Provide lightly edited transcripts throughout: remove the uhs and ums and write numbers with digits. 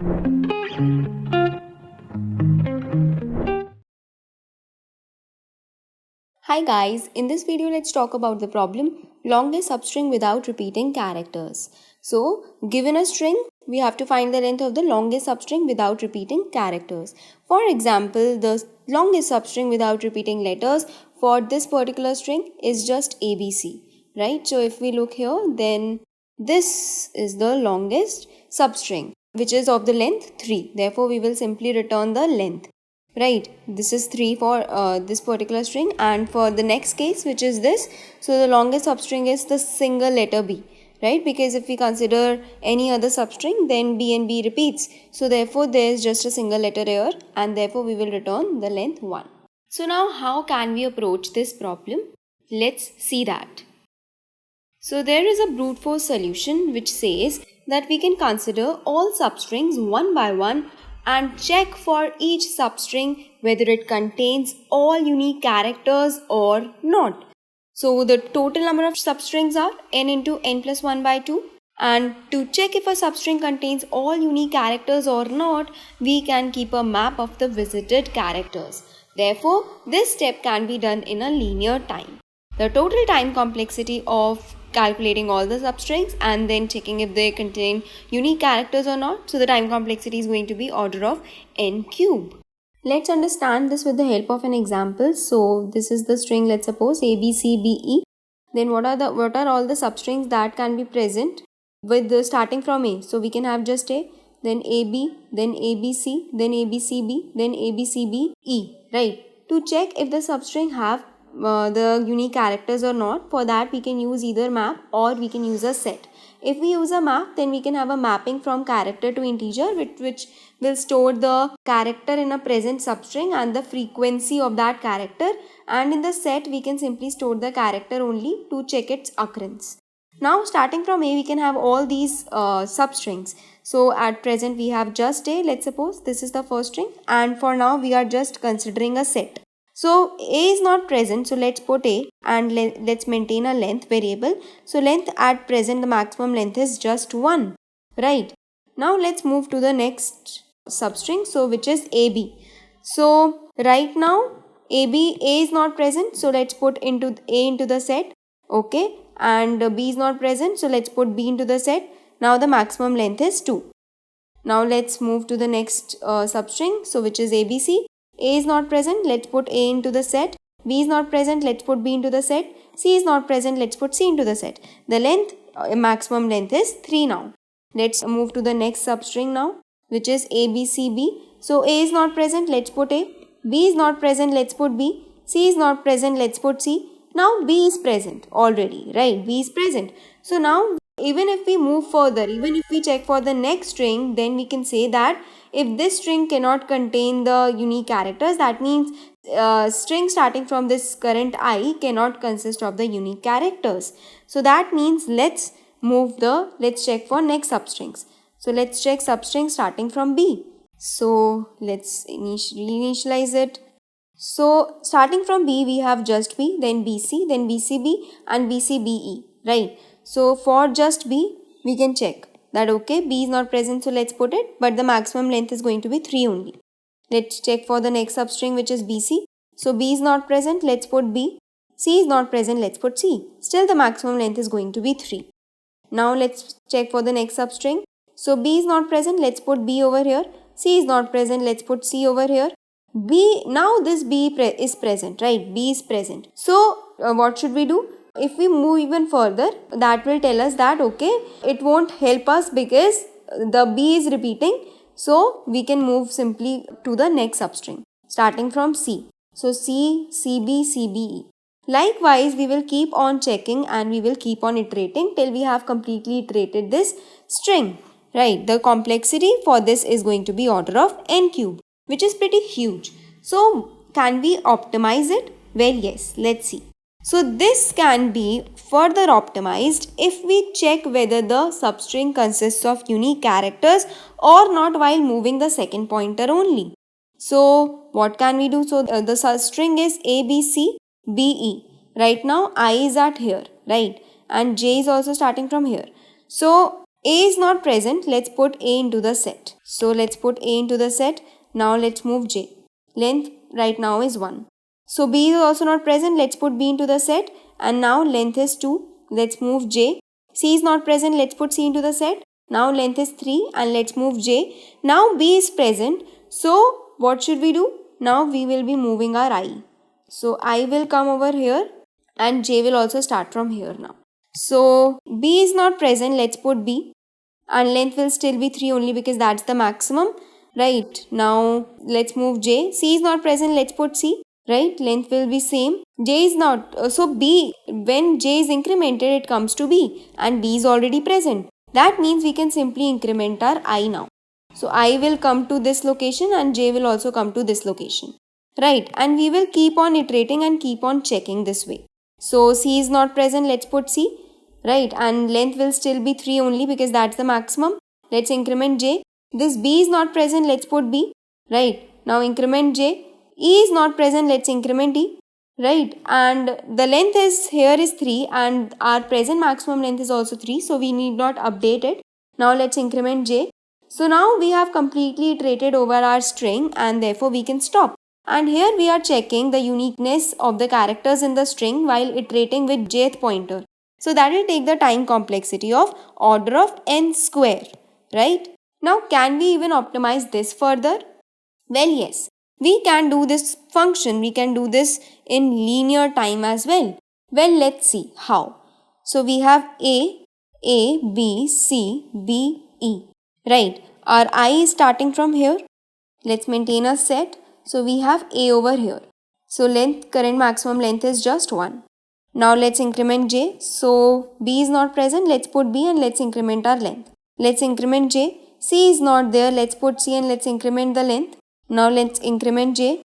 Hi guys, in this video let's talk about the problem longest substring without repeating characters. So, given a string, we have to find the length of the longest substring without repeating characters. For example, the longest substring without repeating letters for this particular string is just ABC, right? So, if we look here, then this is the longest substring which is of the length 3. Therefore, we will simply return the length. Right, this is 3 for this particular string, and for the next case, which is this, so the longest substring is the single letter B, right? Because if we consider any other substring, then B and B repeats. So therefore, there is just a single letter here, and therefore we will return the length 1. So now how can we approach this problem? Let's see that. So there is a brute force solution which says that we can consider all substrings one by one and check for each substring whether it contains all unique characters or not. So the total number of substrings are n into n plus 1 by 2, and to check if a substring contains all unique characters or not, we can keep a map of the visited characters. Therefore, this step can be done in a linear time. The total time complexity of calculating all the substrings and then checking if they contain unique characters or not, so the time complexity is going to be order of n cube. Let's understand this with the help of an example. So this is the string, let's suppose A B C B E. Then what are all the substrings that can be present with the starting from A? So we can have just A, then AB, then ABC, then ABCB, then ABCBE, right? To check if the substring have the unique characters or not, for that we can use either map or we can use a set. If we use a map, then we can have a mapping from character to integer, which will store the character in a present substring and the frequency of that character, and in the set we can simply store the character only to check its occurrence. Now starting from A, we can have all these substrings. So at present we have just A, let's suppose this is the first string, and for now we are just considering a set. So A is not present, so let's put A and let's maintain a length variable. So length at present, the maximum length is just 1, right? Now let's move to the next substring, so which is AB. So right now A is not present, so let's put A into the set, okay? And B is not present, so let's put B into the set. Now the maximum length is 2. Now let's move to the next substring, so which is ABC. A is not present, let's put A into the set. B is not present, let's put B into the set. C is not present, let's put C into the set. The length, maximum length is 3 now. Let's move to the next substring now, which is ABCB. So A is not present, let's put A. B is not present, let's put B. C is not present, let's put C. Now B is present already, right? B is present. So now even if we move further, even if we check for the next string, then we can say that if this string cannot contain the unique characters, that means string starting from this current I cannot consist of the unique characters. So that means let's check for next substrings. So let's check substring starting from B. So let's initialize it. So starting from B, we have just B, then BC, then BCB and BCBE, right? So for just B, we can check that okay, B is not present, so let's put it, but the maximum length is going to be 3 only. Let's check for the next substring, which is BC. So B is not present, let's put B. C is not present, let's put C. Still the maximum length is going to be 3. Now let's check for the next substring. So B is not present, let's put B over here. C is not present, let's put C over here. Now this B is present, right? B is present. So what should we do? If we move even further, that will tell us that okay, it won't help us because the B is repeating. So we can move simply to the next substring starting from C. So C, CB, CBE. Likewise, we will keep on checking and we will keep on iterating till we have completely iterated this string, right? The complexity for this is going to be order of n cube, which is pretty huge. So can we optimize it? Well, yes, let's see. So this can be further optimized if we check whether the substring consists of unique characters or not while moving the second pointer only. So what can we do? So the substring is ABCBE. Right now I is at here, right? And J is also starting from here. So A is not present, let's put A into the set. So let's put A into the set. Now let's move J. Length right now is 1. So B is also not present, let's put B into the set. And now length is 2. Let's move J. C is not present, let's put C into the set. Now length is 3 and let's move J. Now B is present. So what should we do? Now we will be moving our I. So I will come over here and J will also start from here now. So B is not present, let's put B, and length will still be 3 only because that's the maximum, right? Now let's move J. C is not present, let's put C, right? Length will be same. J is not, so B, when J is incremented, it comes to B and B is already present. That means we can simply increment our I now. So I will come to this location and J will also come to this location, right? And we will keep on iterating and keep on checking this way. So C is not present, let's put C, right? And length will still be 3 only because that's the maximum. Let's increment J. This B is not present, let's put B, right? Now increment J. E is not present, let's increment E, right? And the length is here is 3 and our present maximum length is also 3, so we need not update it. Now let's increment J. So now we have completely iterated over our string and therefore we can stop. And here we are checking the uniqueness of the characters in the string while iterating with jth pointer. So that will take the time complexity of order of n square, right? Now can we even optimize this further? Well, yes, we can do this function, we can do this in linear time as well. Well, let's see how. So we have A, B, C, B, E, right? Our I is starting from here. Let's maintain a set. So we have A over here. So length, current maximum length is just 1. Now let's increment J. So B is not present, let's put B and let's increment our length. Let's increment J. C is not there, let's put C and let's increment the length. Now let's increment J.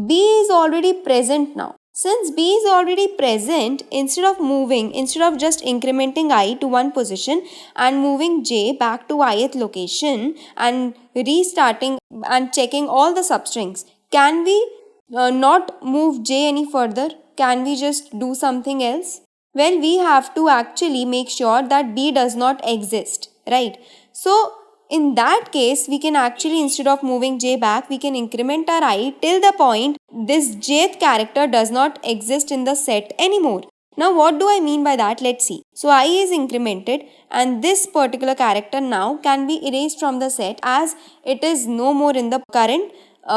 B is already present now. Since B is already present, instead of just incrementing I to one position and moving J back to ith location and restarting and checking all the substrings, can we not move J any further? Can we just do something else? Well, we have to actually make sure that B does not exist, right? So in that case, we can actually, instead of moving J back, we can increment our I till the point this jth character does not exist in the set anymore. Now what do I mean by that? Let's see. So I is incremented and this particular character now can be erased from the set as it is no more in the current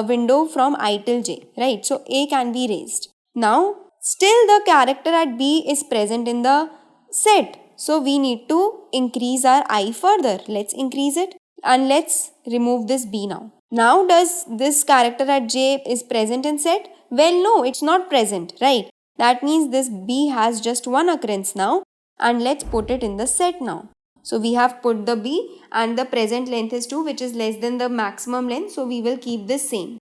window from I till J, right? So A can be erased. Now still the character at B is present in the set. So we need to increase our I further. Let's increase it. And let's remove this B now. Now does this character at J is present in set? Well, no, it's not present, right? That means this B has just one occurrence now and let's put it in the set now. So we have put the B and the present length is 2 which is less than the maximum length, so we will keep this same.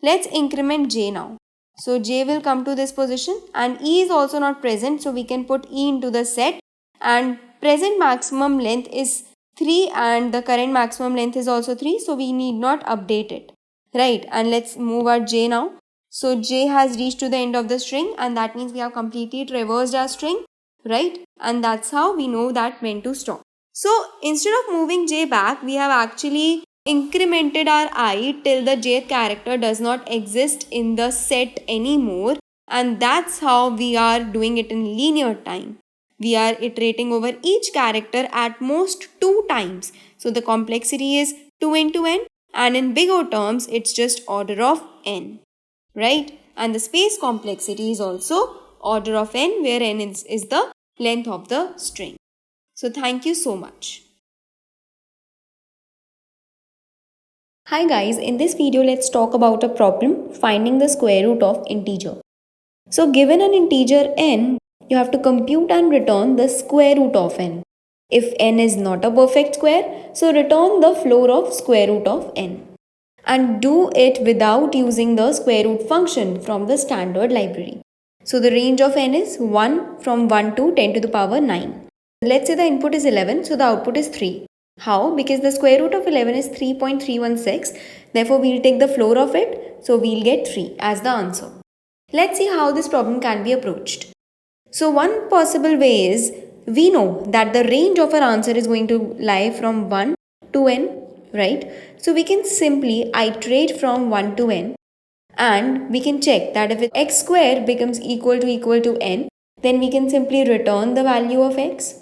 Let's increment J now. So J will come to this position and E is also not present, so we can put E into the set and present maximum length is 3 and the current maximum length is also 3, so we need not update it, right? And let's move our J now. So J has reached to the end of the string and that means we have completely traversed our string, right? And that's how we know that when to stop. So instead of moving J back, we have actually incremented our I till the jth character does not exist in the set anymore, and that's how we are doing it in linear time. We are iterating over each character at most 2 times. So the complexity is 2 into n and in bigger terms it's just order of n, right? And the space complexity is also order of n where n is the length of the string. So thank you so much. Hi guys, in this video let's talk about a problem finding the square root of integer. So given an integer n, you have to compute and return the square root of n. If n is not a perfect square, so return the floor of square root of n. And do it without using the square root function from the standard library. So the range of n is 1 from 1 to 10 to the power 9. Let's say the input is 11, so the output is 3. How? Because the square root of 11 is 3.316. Therefore, we'll take the floor of it, so we'll get 3 as the answer. Let's see how this problem can be approached. So one possible way is, we know that the range of our answer is going to lie from 1 to n, right? So we can simply iterate from 1 to n, and we can check that if x square becomes equal to n, then we can simply return the value of x.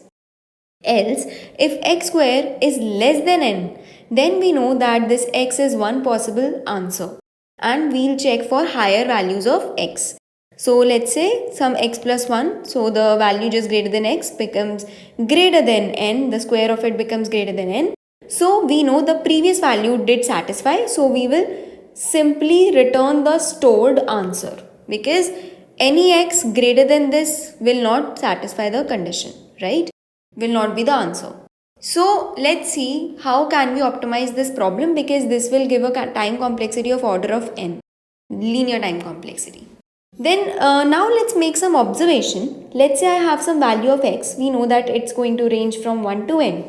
Else, if x square is less than n, then we know that this x is one possible answer, and we'll check for higher values of x. So let's say some x plus 1, so the value just greater than x becomes greater than n, the square of it becomes greater than n. So we know the previous value did satisfy, so we will simply return the stored answer, because any x greater than this will not satisfy the condition, right? Will not be the answer. So let's see how can we optimize this problem, because this will give a time complexity of order of n, linear time complexity. Then now let's make some observation. Let's say I have some value of x. We know that it's going to range from 1 to n.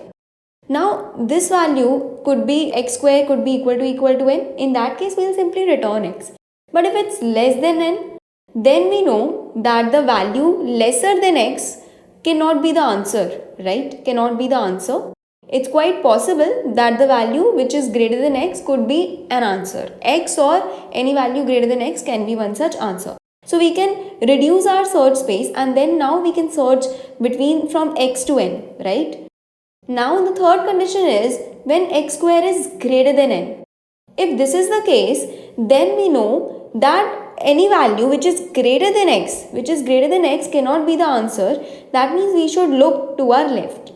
Now this value could be x square could be equal to n. In that case, we'll simply return x. But if it's less than n, then we know that the value lesser than x cannot be the answer, right? Cannot be the answer. It's quite possible that the value which is greater than x could be an answer. X or any value greater than x can be one such answer. So we can reduce our search space, and then now we can search between from x to n, right? Now the third condition is when x square is greater than n. If this is the case, then we know that any value which is greater than x cannot be the answer. That means we should look to our left.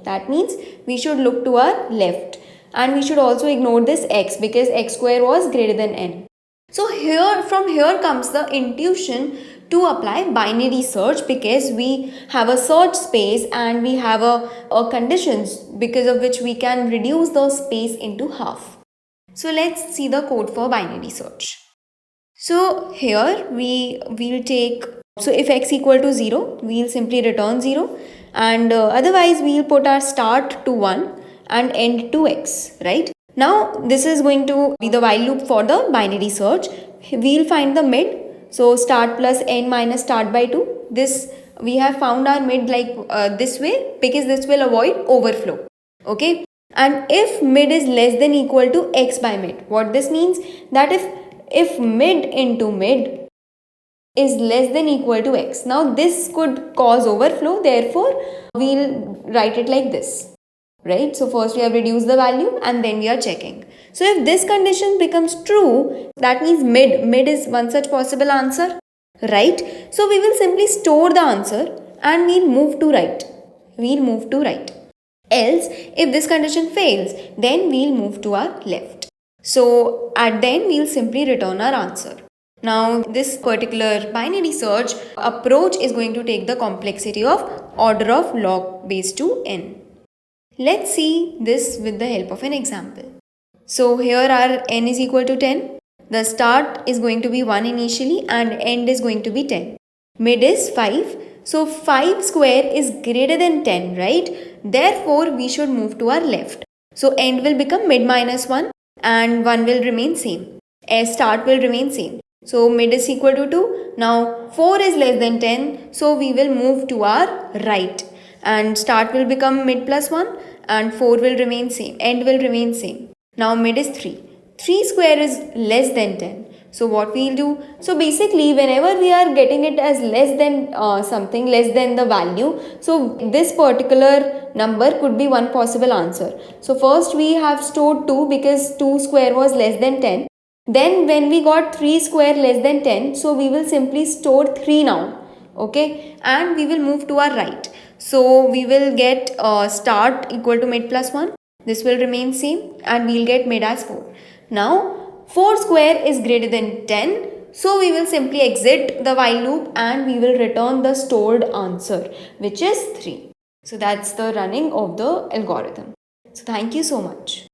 And we should also ignore this x, because x square was greater than n. So from here comes the intuition to apply binary search, because we have a search space and we have a conditions because of which we can reduce the space into half. So let's see the code for binary search. So here we will take, so if x equal to 0, we'll simply return 0, and otherwise we'll put our start to 1 and end to x, right? Now this is going to be the while loop for the binary search. We'll find the mid. So start plus n minus start by 2. This we have found our mid like this way, because this will avoid overflow. Okay. And if mid is less than equal to x by mid, what this means, that if mid into mid is less than equal to x, now this could cause overflow. Therefore, we'll write it like this. Right? So first we have reduced the value and then we are checking. So if this condition becomes true, that means mid is one such possible answer, right? So we will simply store the answer and we'll move to right. Else, if this condition fails, then we'll move to our left. So at the end, we'll simply return our answer. Now this particular binary search approach is going to take the complexity of order of log base to n. Let's see this with the help of an example. So here our n is equal to 10. The start is going to be 1 initially and end is going to be 10. Mid is 5. So 5 square is greater than 10, right? Therefore, we should move to our left. So end will become mid minus 1 and 1 will remain same. Start will remain same. So mid is equal to 2. Now 4 is less than 10. So we will move to our right. And start will become mid plus 1 and 4 will remain same. End will remain same. Now mid is 3. 3 square is less than 10. So what we'll do? So basically whenever we are getting it as less than something, less than the value, so this particular number could be one possible answer. So first we have stored 2 because 2 square was less than 10. Then when we got 3 square less than 10, so we will simply store 3 now. Okay, and we will move to our right. So we will get start equal to mid plus 1. This will remain same and we'll get mid as 4. Now 4 square is greater than 10. So we will simply exit the while loop and we will return the stored answer, which is 3. So that's the running of the algorithm. So thank you so much.